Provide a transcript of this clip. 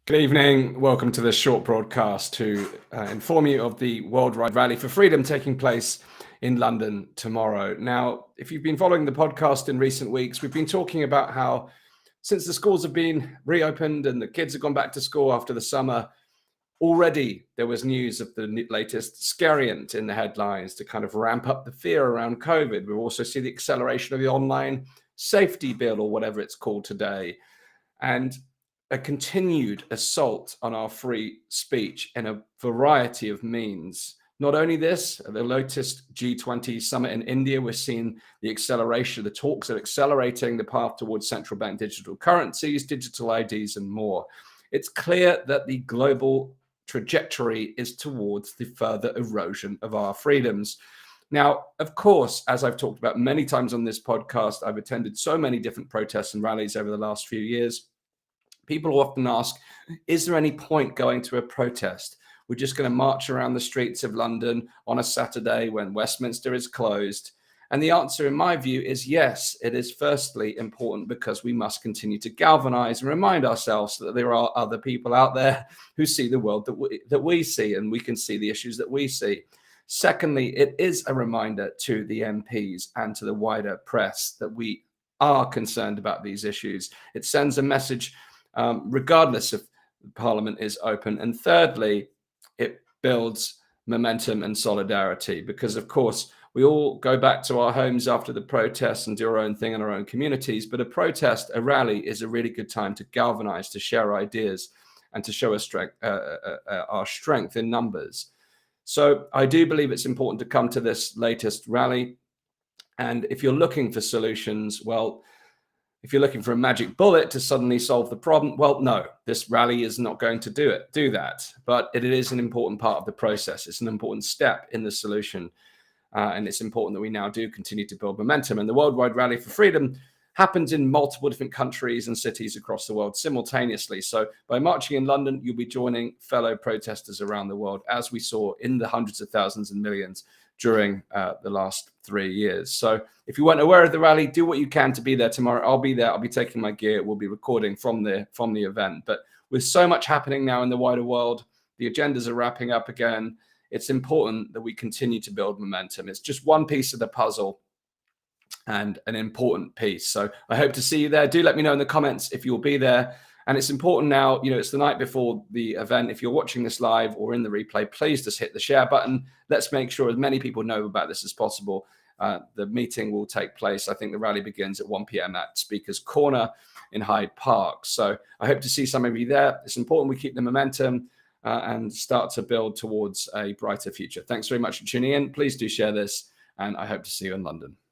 Good evening. Welcome to this short broadcast to inform you of the Worldwide Rally for Freedom taking place in London tomorrow. Now, if you've been following the podcast in recent weeks, we've been talking about how since the schools have been reopened and the kids have gone back to school after the summer, already there was news of the latest scariant in the headlines to kind of ramp up the fear around COVID. We also see the acceleration of the online safety bill or whatever it's called today. And a continued assault on our free speech in a variety of means. Not only this, at the latest G20 summit in India, we're seeing the acceleration, the talks are accelerating the path towards central bank digital currencies, digital IDs, and more. It's clear that the global trajectory is towards the further erosion of our freedoms. Now, of course, as I've talked about many times on this podcast, I've attended so many different protests and rallies over the last few years. People often ask, is there any point going to a protest? We're just going to march around the streets of London on a Saturday when Westminster is closed. And the answer, in my view, is yes. It is firstly important because we must continue to galvanize and remind ourselves that there are other people out there who see the world that we see, and we can see the issues that we see. Secondly, it is a reminder to the MPs and to the wider press that we are concerned about these issues. It sends a message regardless if Parliament is open. And thirdly, it builds momentum and solidarity because, of course, we all go back to our homes after the protests and do our own thing in our own communities. But a protest, a rally, is a really good time to galvanize, to share ideas, and to show our strength in numbers. So I do believe it's important to come to this latest rally. And if you're looking for solutions, well, if you're looking for a magic bullet to suddenly solve the problem, well, no, this rally is not going to do that. But it is an important part of the process. It's an important step in the solution. And it's important that we now do continue to build momentum. And the Worldwide Rally for Freedom happens in multiple different countries and cities across the world simultaneously. So by marching in London, you'll be joining fellow protesters around the world, as we saw in the hundreds of thousands and millions during the last 3 years. So if you weren't aware of the rally, do what you can to be there tomorrow. I'll be there. I'll be taking my gear. We'll be recording from the event. But with so much happening now in the wider world, the agendas are wrapping up again. It's important that we continue to build momentum. It's just one piece of the puzzle and an important piece. So I hope to see you there. Do let me know in the comments if you'll be there. And it's important now, it's the night before the event. If you're watching this live or in the replay, please just hit the share button. Let's make sure as many people know about this as possible. The meeting will take place. I think the rally begins at 1 p.m. at Speaker's Corner in Hyde Park. So I hope to see some of you there. It's important we keep the momentum and start to build towards a brighter future. Thanks very much for tuning in. Please do share this, and I hope to see you in London.